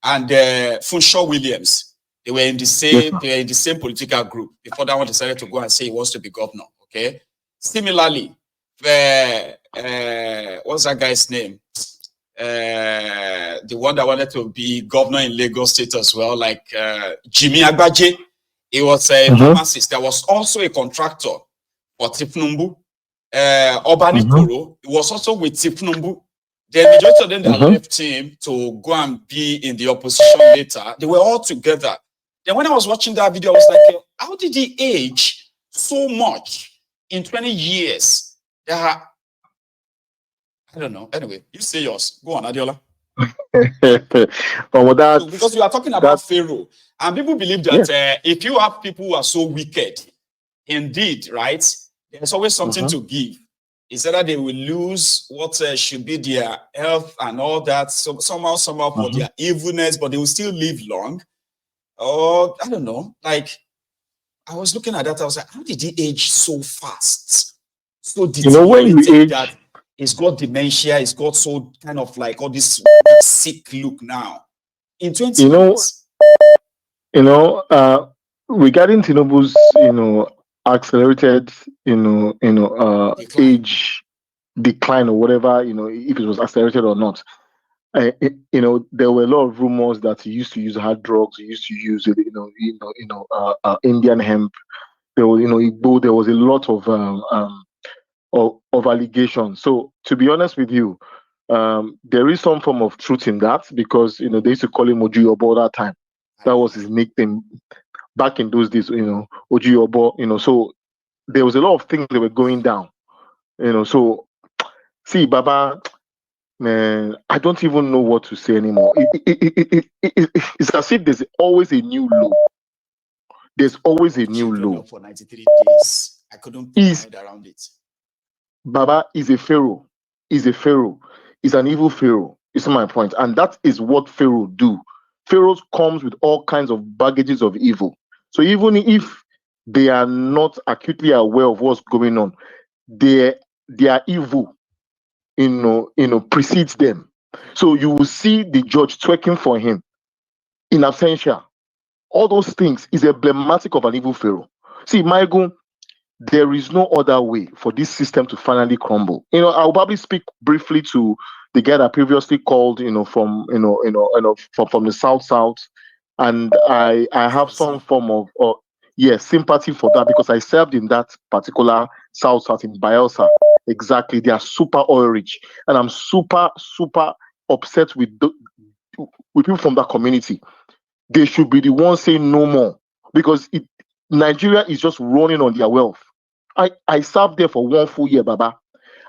and Funshaw Williams. They were in the same political group before that one decided to go and say he wants to be governor. Okay. Similarly, what's that guy's name? The one that wanted to be governor in Lagos State as well, like Jimmy Agbaje. He was a pharmacist. There was also a contractor for Tinubu. Obani Koro, he was also with Tinubu. The majority of them that left him to go and be in the opposition later, they were all together. Then when I was watching that video, I was like, how did he age so much in 20 years? I don't know. Anyway, you say yours. Go on, Adiola. Because you are talking about Pharaoh, and people believe that if you have people who are so wicked, indeed, right, there's always something to give. It's either they will lose what should be their health and all that, so somehow for their evilness, but they will still live long. Or I don't know. Like I was looking at that, I was like, how did he age so fast? So deteriorated that he's got dementia, he's got so kind of like all this sick look now. In 20 years. Regarding Tinubu's, accelerated, age decline or whatever, if it was accelerated or not. There were a lot of rumors that he used to use hard drugs. He used to use, Indian hemp. There was, there was a lot of allegations. So to be honest with you, there is some form of truth in that because they used to call him Ojuyobo that time. That was his nickname back in those days. Ojuyobo. So there was a lot of things that were going down. So see, Baba. Man, I don't even know what to say anymore. It's as if there's always a new low. There's always a new low. For 93 days, I couldn't put my head around it. Baba is a pharaoh. Is a pharaoh. Is an evil pharaoh. Is my point, and that is what pharaoh do. Pharaohs comes with all kinds of baggages of evil. So even if they are not acutely aware of what's going on, their evil precedes them. So you will see the judge twerking for him in absentia. All those things is emblematic of an evil pharaoh. See, Michael, there is no other way for this system to finally crumble. I'll probably speak briefly to the guy that previously called, from the south, and I have some form of sympathy for that because I served in that particular south in Bielsa. Exactly, they are super oil rich, and I'm super upset with people from that community. They should be the ones saying no more because Nigeria is just running on their wealth. I served there for 1 full year, Baba,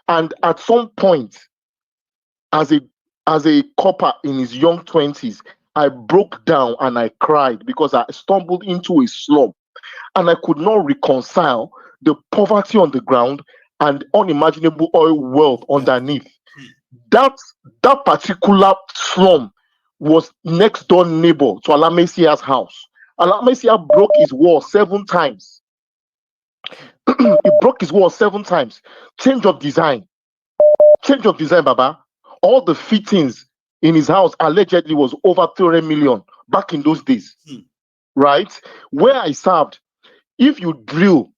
and at some point, as a copper in his young 20s, I broke down and I cried because I stumbled into a slum, and I could not reconcile the poverty on the ground and unimaginable oil wealth underneath. That particular slum was next door neighbor to Alamesia's house. Alamesia broke his wall 7 times. He broke his wall 7 times. Change of design, Baba. All the fittings in his house allegedly was over 300 million back in those days. Right? Where I served, if you drill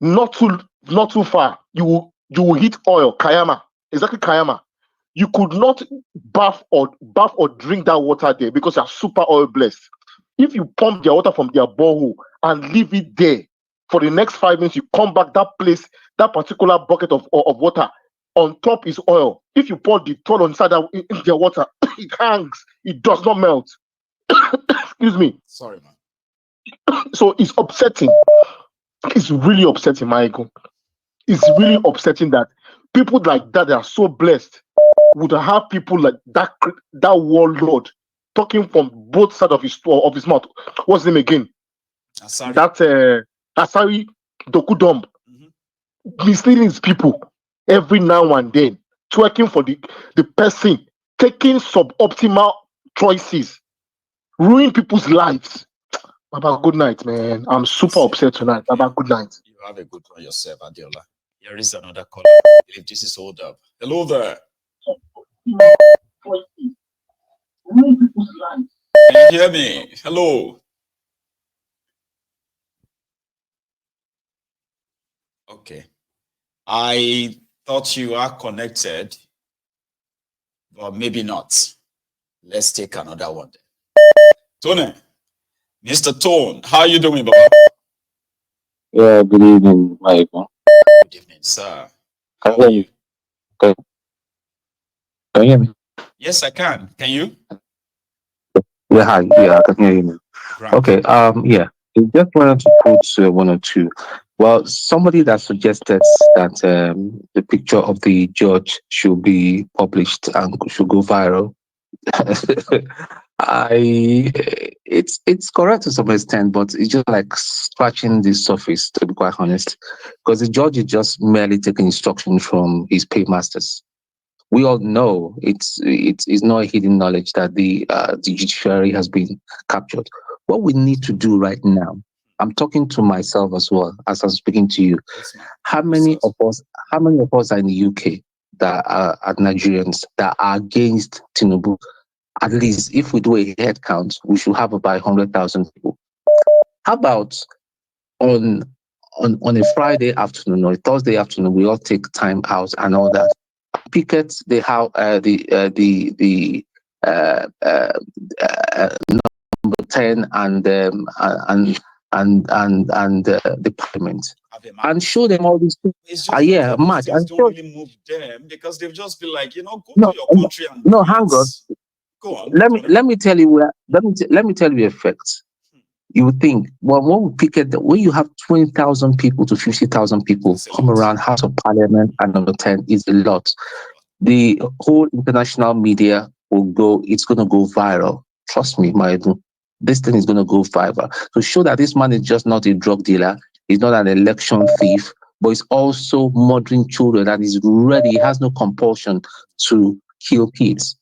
not too far, you will hit oil, Kayama. Exactly, Kayama. You could not bath or drink that water there because you are super oil blessed. If you pump their water from their borehole and leave it there for the next 5 minutes, you come back, that place, that particular bucket of water, on top is oil. If you pour the toll inside in their water, it hangs. It does not melt. Excuse me. Sorry, man. So it's upsetting. It's really upsetting, Michael. It's really upsetting that people like that are so blessed would have people like that warlord talking from both sides of his mouth. What's his name again? Asari. That Asari Dokudom, misleading his people every now and then, twerking for the person, taking suboptimal choices, ruining people's lives. Baba, good night, man. I'm super upset tonight. Baba, good night. You have a good one yourself, Adiola. Here is another caller. If this is hold up. Hello there. Ruining people's lives. Can you hear me? Hello. Okay. I thought you are connected, but maybe not. Let's take another one. Tony, Mr. Tone, how are you doing, Baba? Yeah, good evening, Michael. Good evening, sir. Can How you are hear you? me? Can you hear me? Yes, I can. Can you? Yeah, hi. Yeah, I can hear you now. Grand. Okay. Yeah. I just wanted to put one or two. Well, somebody that suggested that the picture of the judge should be published and should go viral. It's correct to some extent, but it's just like scratching the surface, to be quite honest, because the judge is just merely taking instruction from his paymasters. We all know it's not hidden knowledge that the judiciary has been captured. What we need to do right now, I'm talking to myself as well as I'm speaking to you. Yes, ma'am. How many of us? How many of us are in the UK that are Nigerians that are against Tinubu? At least, if we do a head count, we should have about 100,000 people. How about on on a Friday afternoon or a Thursday afternoon, we all take time out and all that? Picket the how number 10 and the parliament and show them all these things. It's just that Yeah, these match things and don't show. really move them because they've just been like, go No, to your country and do no, hang it. on. Go on. Let me tell you where. Let me tell you effects. You would think, well, when we picket, when you have 20,000 people to 50,000 people come around House of Parliament and number 10 is a lot. The whole international media will go, it's going to go viral. Trust me, Maidu. This thing is going to go viral to show that this man is just not a drug dealer, he's not an election thief, but he's also murdering children and he's ready, he has no compulsion to kill kids.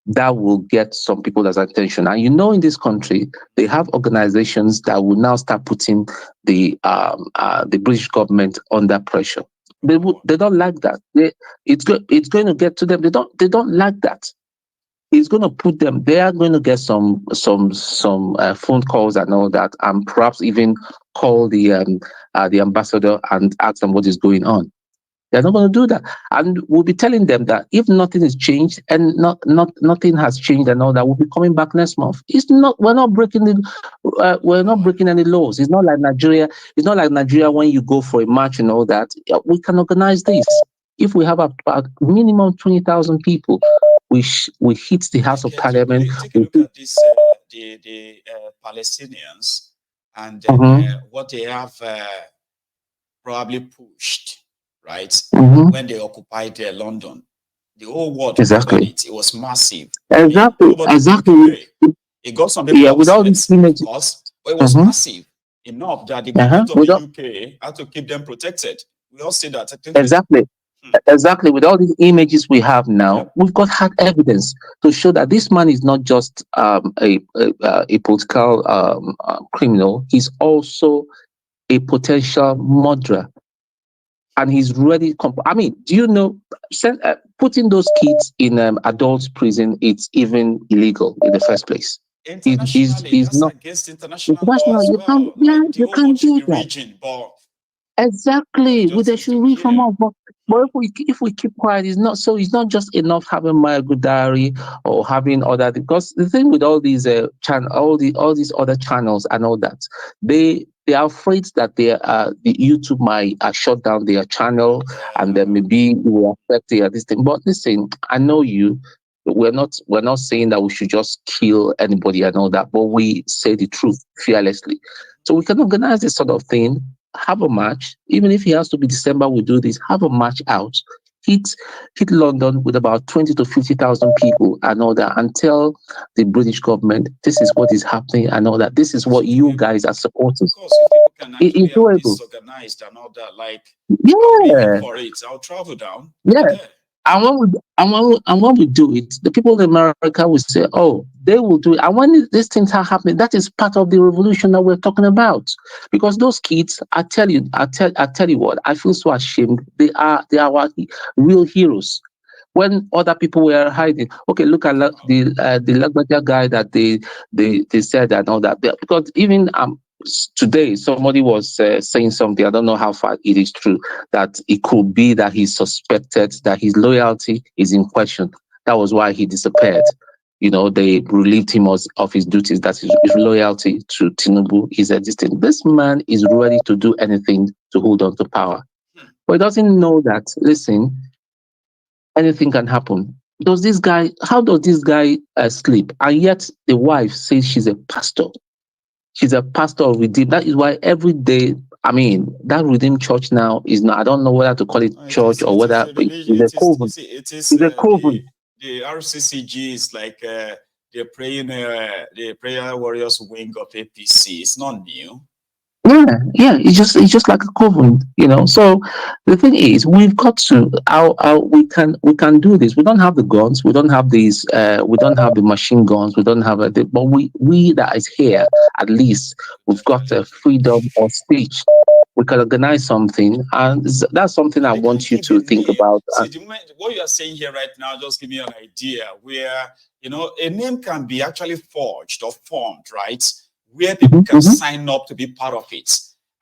That will get some people's attention. And in this country, they have organizations that will now start putting the British government under pressure. They don't like that. It's going to get to them. They don't like that. It's going to put them. They are going to get some phone calls and all that, and perhaps even call the ambassador and ask them what is going on. They're not going to do that, and we'll be telling them that if nothing is changed and nothing has changed and all that, we'll be coming back next month. It's not. We're not breaking we're not breaking any laws. It's not like Nigeria. It's not like Nigeria when you go for a march and all that. We can organize this. If we have a minimum 20,000 people, we hit the House of Parliament. Take a look at this, the Palestinians and what they have probably pushed, right? When they occupied London. The whole world remembered it. It was massive. Exactly. It got some people with all upset, these images, of course, but it was massive enough that the government of the UK had to keep them protected. We all see that. Exactly. Exactly. With all these images we have now, we've got hard evidence to show that this man is not just a political criminal. He's also a potential murderer, and he's ready. I mean, do you know? Putting those kids in adult prison, it's even illegal in the first place. Internationally, that's not against international law as you well. can't, Like the you whole can't world should do be that. raging, but Exactly. They should read from care. us. But if we keep quiet, it's not just enough having my good diary or having other, because the thing with all these all these other channels and all that, they are afraid that the YouTube might shut down their channel and then maybe it will affect this thing. But listen, I know you. We're not saying that we should just kill anybody and all that, but we say the truth fearlessly. So we can organize this sort of thing, have a match, even if it has to be December, we do this, have a match out, hit London with about 20 to 50,000 people and all that, and tell the British government this is what is happening and all that. This is what you guys are supporting. Of course, if people can actually It's doable. disorganized and all that, like, I'll be in for it. I'll travel down. Yeah. And when we do it, the people in America will say, "Oh, they will do it." And when these things are happening, that is part of the revolution that we're talking about. Because those kids, I tell you what, I feel so ashamed. They are our real heroes. when other people were hiding. Okay, look at the Lagbaja guy that they said and all that. Because even today somebody was saying something. I don't know how far it is true, that it could be that he's suspected that his loyalty is in question. That was why he disappeared. You know, they relieved him of his duties. That his loyalty to Tinubu is existing. This man is ready to do anything to hold on to power, but he doesn't know that. Listen, anything can happen. How does this guy sleep? And yet the wife says she's a pastor. She's a pastor of Redeem. That is why every day, I mean, that Redeem church now is not, I don't know whether to call it church or whether it's a coven. It's a coven. The RCCG is like the prayer warriors wing of APC. It's not new. Yeah. It's just like a coven, you know. So the thing is, we've got to we can do this. We don't have the guns, we don't have these, we don't have the machine guns, we don't have but we that is here, at least we've got freedom of speech. We can organize something, and that's something I want you to think about. See, what you are saying here right now, just give me an idea where, you know, a name can be actually forged or formed, right? Where people can sign up to be part of it.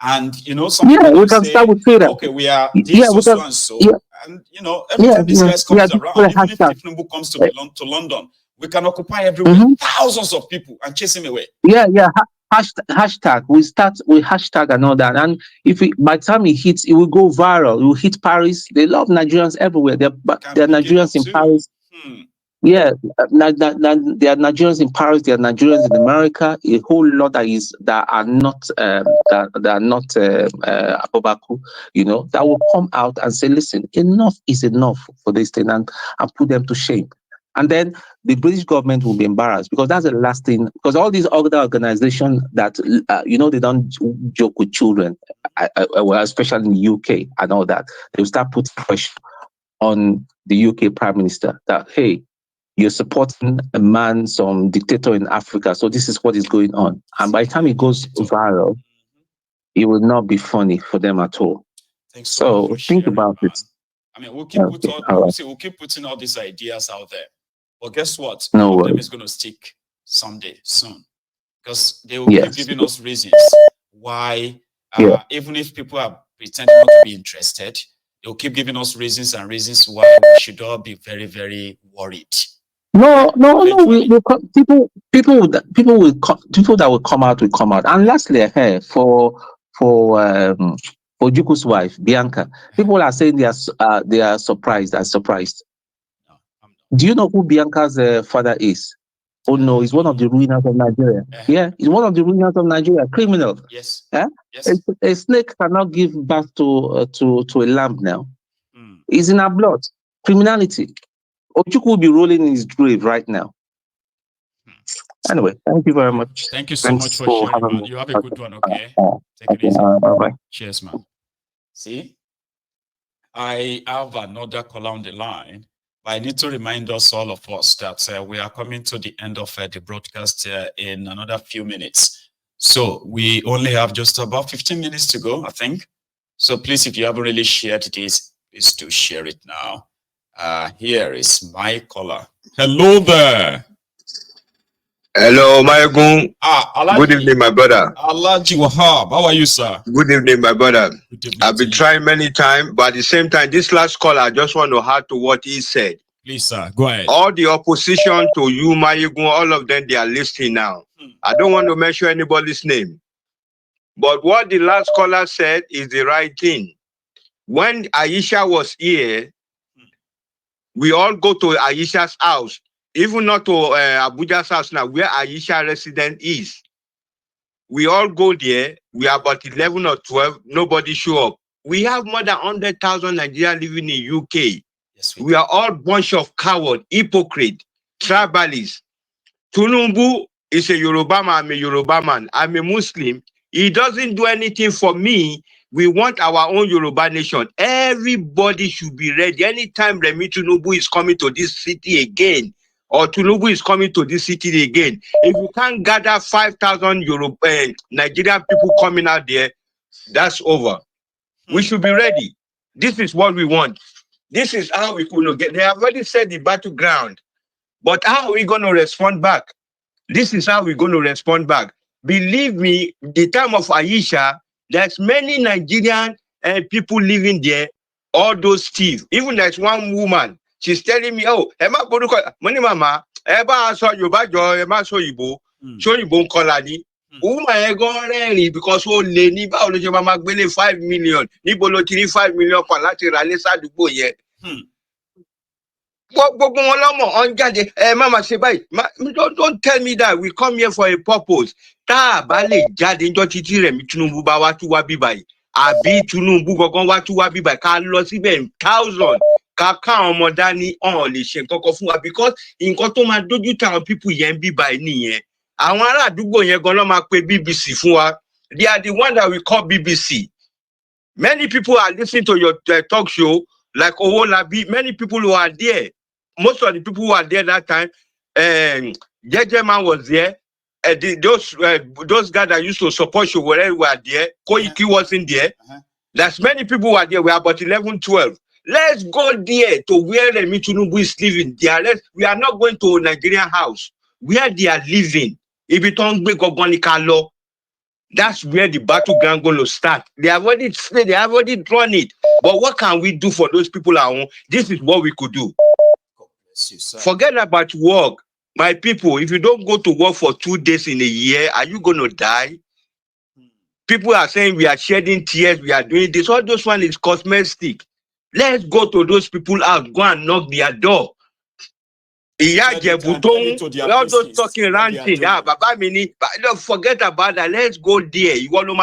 And, you know, some people we can say, start with Twitter. Okay, we are this so and so. And, you know, every time these guys comes around, even if Tinubu comes to London, we can occupy everywhere, thousands of people, and chase him away. Hashtag. We start with hashtag and all that. And by the time it hits, it will go viral. It will hit Paris. They love Nigerians everywhere. They're Nigerians in Paris. Yeah, there are Nigerians in Paris, there are Nigerians in America, a whole lot that are not Ababaku, you know, that will come out and say, listen, enough is enough for this thing, and put them to shame. And then the British government will be embarrassed, because that's the last thing. Because all these other organizations that you know, they don't joke with children, well, especially in the UK and all that, they will start putting pressure on the UK Prime Minister that, hey, you're supporting a man, some dictator in Africa, so this is what is going on. And by the time it goes viral, it will not be funny for them at all. Thanks so much for think sharing, about man. it. I mean, we'll keep putting all these ideas out there. But guess what? No All of them is going to stick someday soon, because they will keep giving us reasons why, even if people are pretending not to be interested, they'll keep giving us reasons why we should all be very, very worried. No. People that will come out will come out. And lastly, for Juku's wife, Bianca, people are saying they are surprised. No, do you know who Bianca's father is? Oh no, he's one of the ruiners of Nigeria. Yeah, he's one of the ruiners of Nigeria. Criminal. Yes. Yes. A snake cannot give birth to a lamb now. It's in our blood. Criminality. Ojuku will be rolling in his grave right now. Anyway, thank you very much. Thank you so much for sharing, man. You have a good one, okay? Take it easy. Bye-bye. Cheers, man. See, I have another caller on the line, but I need to remind all of us that we are coming to the end of the broadcast in another few minutes. So we only have just about 15 minutes to go, I think. So please, if you haven't really shared this, please do share it now. Here is my caller. Hello there. Hello, Mayagun. Good evening, my brother. Alaji Wahab. How are you, sir? Good evening, my brother. Good evening. I've been trying many times, but at the same time, this last call, I just want to add to what he said. Please, sir, go ahead. All the opposition to you, Mayagun, all of them, they are listening now. I don't want to mention anybody's name. But what the last caller said is the right thing. When Aisha was here, we all go to Aisha's house. Even not to Abuja's house now, where Aisha resident is. We all go there. We are about 11 or 12. Nobody show up. We have more than 100,000 Nigerians living in UK. Yes, we are all bunch of coward, hypocrite, tribalists. Tinubu is a Yoruba man. I'm a Yoruba man. I'm a Muslim. He doesn't do anything for me. We want our own Yoruba nation. Everybody should be ready. Anytime Remi Tinubu is coming to this city again, or Tinubu is coming to this city again, if you can't gather 5,000 Nigerian people coming out there, that's over. We should be ready. This is what we want. This is how we could get. They have already said the battleground, but how are we going to respond back? This is how we're going to respond back. Believe me, the time of Aisha, there's many Nigerian people living there, all those thieves. Even there's one woman, she's telling me, oh, Emma money mama, Eba saw you back your Emma show you kolani. Woman because oh leni ba olojo mama gbele 5 million. Níbo ló ti rí 5 million kan láti ra lé sádùúgbò yẹn. Gbogbo wọn lọ́mọ on jáde mama ṣe báyìí. Don't tell me that we come here for a purpose. Tá a bá lè jáde níjọ́ títí Rẹ̀mí Tinubu bá wá tún wá bí báyìí. Àbí Tinubu gangan wá tún wá bí báyìí ká lọ síbẹ̀ 1000 ká káwọn ọmọ dání ọ̀n lè ṣe nǹkan kan fún wa because nǹkan tó máa dójú táwọn people yẹn bí báyìí nìyẹn. Àwọn ará àdúgbò yẹn gan ló máa pe BBC fún wa. They are the one that we call BBC. Many people are listening to your talk show like Owolabi. Many people who are there. Most of the people who are there that time, JJ Man was there. Those guys that used to support you wherever were there. Koiki wasn't there. There's many people who are there. We are about 11, 12. Let's go there to where Rẹ̀mí Tinubu is living. We are not going to a Nigerian house. Where they are living. If it don't be Gogonikalo, that's where the battleground going to start. They have already drawn it. But what can we do for those people at home? This is what we could do. Forget about work. My people, if you don't go to work for 2 days in a year, are you going to die? People are saying we are shedding tears, we are doing this. All those one is cosmetic. Let's go to those people out, go and knock their door. All those talking ranting, Baba Mini, but don't forget about that. Let's go there. You want to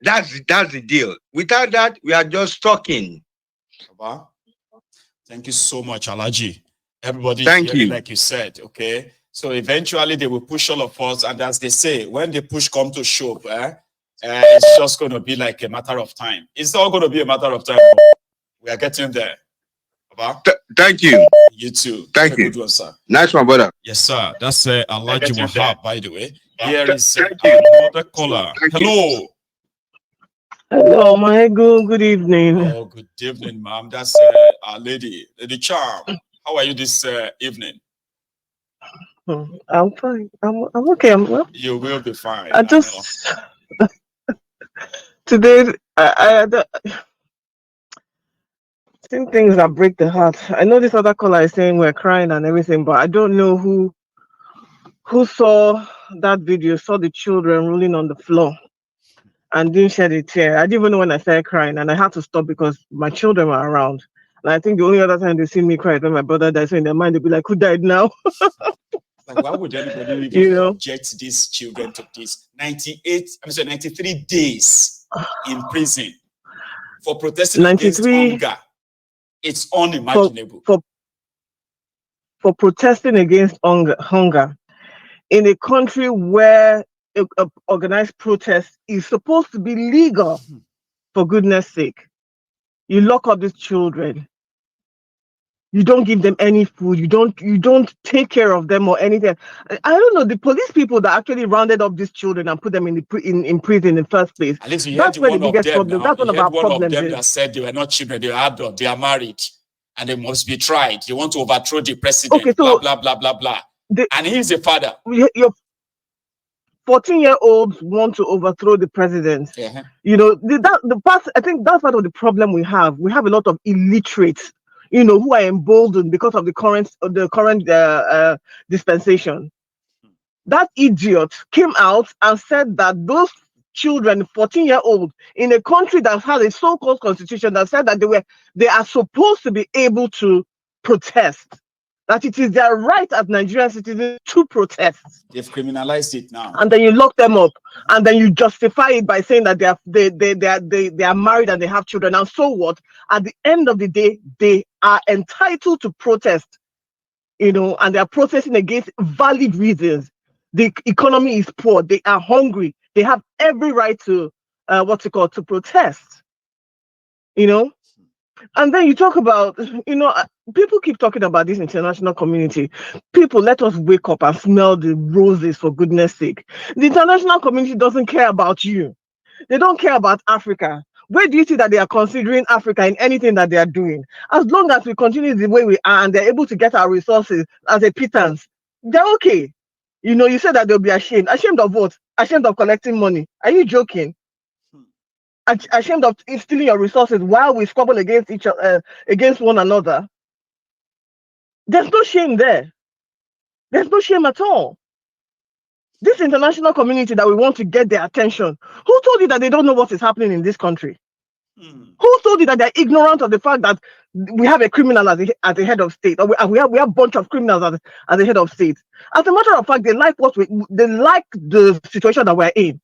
that's the deal. Without that, we are just talking. Thank you so much, Alaji. Everybody, thank you. Like you said, okay. So eventually they will push all of us, and as they say, when the push come to shove, it's just going to be like a matter of time. It's not going to be a matter of time. We are getting there. Thank you. You too. Thank you. Good one, sir. Nice one, brother. Yes, sir. That's Alaji Wahab, by the way. Here is another caller. Hello. Hello, my good evening. Oh, good evening, ma'am. That's our Lady Charm. How are you this evening? I'm fine. I'm okay. I'm well. You will be fine. I just today I same things that break the heart. I know this other caller is saying we're crying and everything, but I don't know who saw that video, saw the children rolling on the floor and didn't shed a tear. I didn't even know when I started crying, and I had to stop because my children were around. And I think the only other time they see me cry is when my brother died. So in their mind, they'll be like, who died now? Like, why would anybody even subject these children to this 93 days in prison for protesting against hunger? It's unimaginable. For protesting against hunger in a country where organized protest is supposed to be legal, for goodness sake. You lock up these children. You don't give them any food. You don't take care of them or anything. I don't know, the police people that actually rounded up these children and put them in prison in the first place. At least that's where the biggest problem. That's one of our problems. Them that said they were not children, they were adults, they are married, and they must be tried. You want to overthrow the president. Okay, so blah blah blah blah blah. And he's the father. Your 14-year-olds want to overthrow the president. Yeah. You know, I think that's part of the problem we have. We have a lot of illiterates, who are emboldened because of the current dispensation. That idiot came out and said that those children, 14-year-old, in a country that has a so-called constitution that said that they are supposed to be able to protest, that it is their right as Nigerian citizens to protest. They've criminalized it now. And then you lock them up, and then you justify it by saying that they are married and they have children. And so what? At the end of the day, they are entitled to protest, and they are protesting against valid reasons. The economy is poor. They are hungry. They have every right to to protest. And then you talk about, people keep talking about this international community. People, let us wake up and smell the roses, for goodness sake. The international community doesn't care about you. They don't care about Africa. Where do you see that they are considering Africa in anything that they are doing? As long as we continue the way we are and they're able to get our resources as a pittance, they're okay. You know, you said that they'll be ashamed. Ashamed of what? Ashamed of collecting money. Are you joking? Ashamed of stealing your resources while we squabble against against one another. There's no shame there. There's no shame at all. This international community that we want to get their attention, who told you that they don't know what is happening in this country? Who told you that they're ignorant of the fact that we have a criminal as a head of state, or we have a bunch of criminals as a head of state? As a matter of fact, they like the situation that we're in,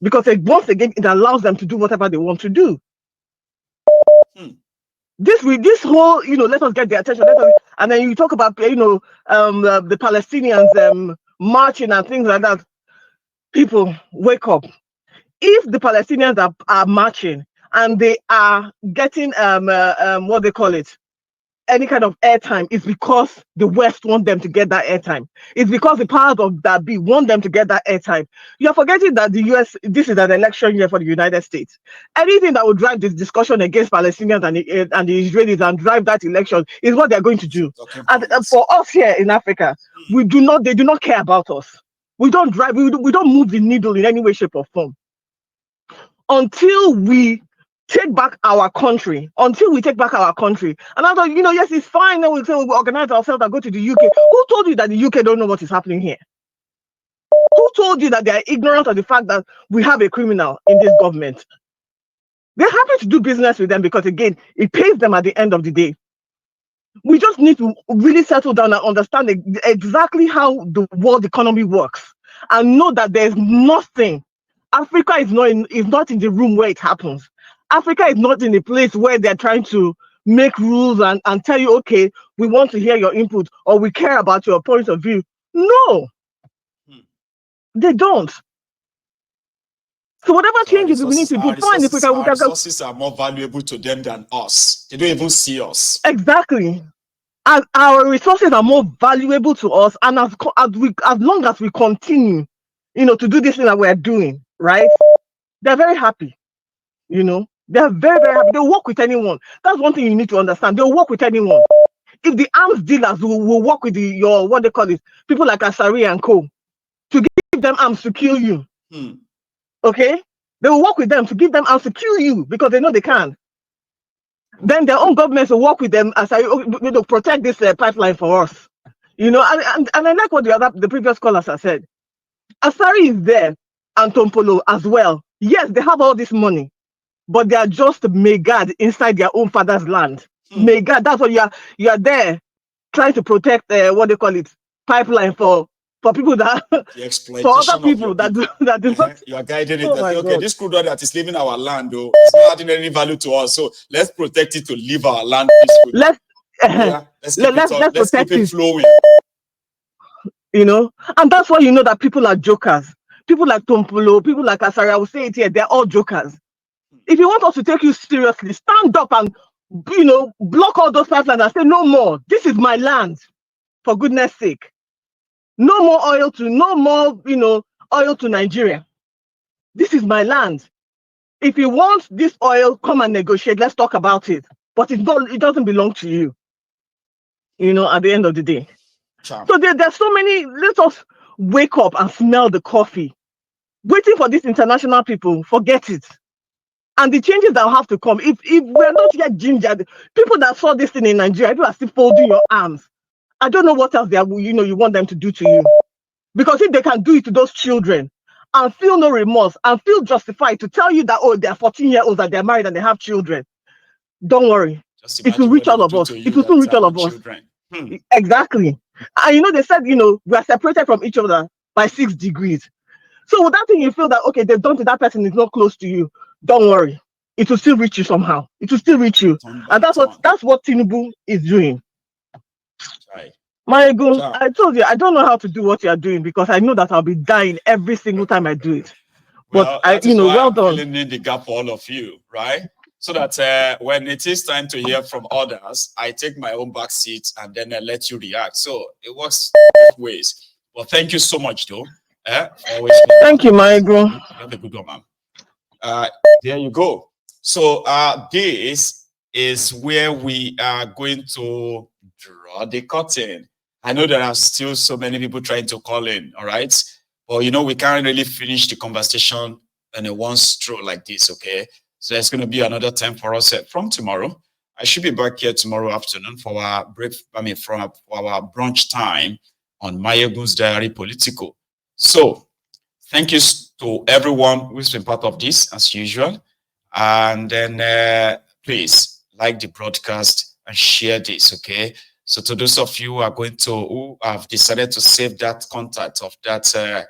because once again it allows them to do whatever they want to do. This whole, let us get their attention, and then you talk about the Palestinians marching and things like that. People, wake up. If the Palestinians are marching and they are getting what they call it, any kind of airtime, it's because the West want them to get that airtime. It's because the powers of that be want them to get that airtime. You're forgetting that the US, this is an election year for the United States. Anything that will drive this discussion against Palestinians and the Israelis and drive that election is what they're going to do. And for us here in Africa, they do not care about us. We don't move the needle in any way, shape, or form. Until we take back our country, And I thought, yes, it's fine. Then we'll say we'll organize ourselves and go to the UK. Who told you that the UK don't know what is happening here? Who told you that they are ignorant of the fact that we have a criminal in this government? They're happy to do business with them because, again, it pays them at the end of the day. We just need to really settle down and understand exactly how the world economy works and know that there's nothing. Africa is not in the room where it happens. Africa is not in a place where they're trying to make rules and tell you, okay, we want to hear your input or we care about your point of view. No, they don't. So whatever changes we need to do, fine. If our resources are more valuable to them than us. They don't even see us. Exactly. And our resources are more valuable to us, and as long as we continue, to do this thing that we're doing, right? They're very happy. They're very, very happy. They'll work with anyone. That's one thing you need to understand. They'll work with anyone. If the arms dealers will work with what they call it, people like Asari and Co. to give them arms to kill you. Okay? They will work with them to give them arms to kill you because they know they can. Then their own governments will work with them as to protect this pipeline for us. And I like what the previous callers have said. Asari is there and Tompolo as well. Yes, they have all this money, but they are just megad inside their own father's land. Megad, that's what you are there trying to protect what they call it, pipeline for people that for other people that do not. You are guiding it. Okay, this crude oil that is leaving our land, though, it's not adding any value to us. So let's protect it to leave our land peacefully. Let's keep it flowing. And that's why that people are jokers. People like Tompolo, people like Asari, I will say it here, they're all jokers. If you want us to take you seriously, stand up and block all those pipelines and say no more. This is my land, for goodness sake. No more oil to Nigeria. This is my land. If you want this oil, come and negotiate. Let's talk about it. But it doesn't belong to you. At the end of the day. So there's so many. Let us wake up and smell the coffee. Waiting for these international people, forget it. And the changes that will have to come. If we're not yet gingered, people that saw this thing in Nigeria, you are still folding your arms. I don't know what else you want them to do to you. Because if they can do it to those children and feel no remorse and feel justified to tell you that, they're 14-year-olds, that they're married and they have children, don't worry. It will reach all of us. It will soon reach all of us. Exactly. And they said, we are separated from each other by 6 degrees. So with that thing, you feel that, okay, they've done to that person is not close to you. Don't worry. It will still reach you somehow. It will still reach you. And that's what Tinubu is doing. Right. My God, I told you, I don't know how to do what you are doing because I know that I'll be dying every single time I do it. But well done. Filling in the gap for all of you, right? So that when it is time to hear from others, I take my own back seat and then I let you react. So it works both ways. Well, thank you so much, though. Thank you, my girl. Have a good one, ma'am. There you go. So this is where we are going to draw the curtain. I know there are still so many people trying to call in, all right? But you know, we can't really finish the conversation in a one stroke like this, okay? So there's going to be another time for us from tomorrow. I should be back here tomorrow afternoon for our for our brunch time on Mayegun's Diary Political. So thank you to everyone who's been part of this as usual. And then please like the broadcast and share this, okay? So to those of you who have decided to save that contact of that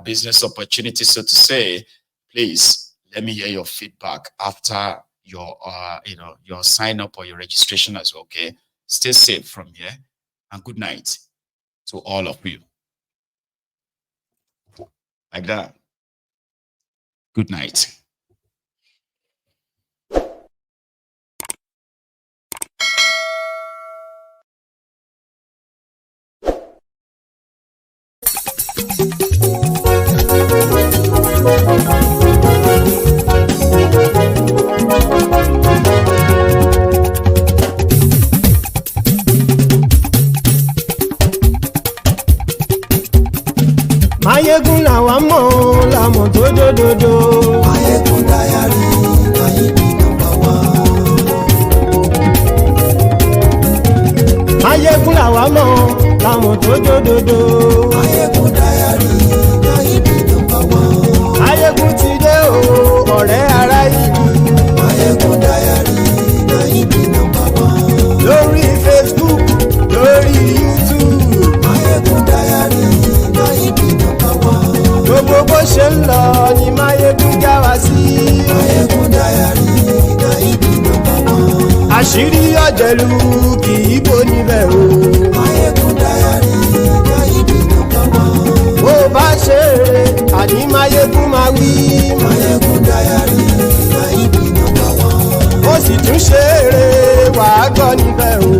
business opportunity, so to say, please let me hear your feedback after your your sign up or your registration as well, okay? Stay safe from here, and good night to all of you. Like that. Good night. Mayegun làwa mọ̀ làmọ̀ tó dòdòdò. Mayegun Diary Mayegun number one. Mayegun làwa mọ̀ làmọ̀ tó dòdòdò. Mayegun Diary Mayegun number one. Mayegun ti dé o ọ̀rẹ́ ara ìlú. Mayegun Diary Mayegun number one. Lórí Facebook lórí YouTube. Mayegun Diary Mayegun number one. Gbogbo bó ṣe ń lọ ni Mayegun já wa sí. Mayegun Diary Mayegun number one. Àṣírí ọ̀jẹ̀lú kì í bò níbẹ̀ o. Mayegun Diary Mayegun number one. Bó bá ṣe eré àní Mayegun máa wí. Mayegun Diary Mayegun number one. Ó sì tún ṣe eré wàá gbọ́ níbẹ̀ o.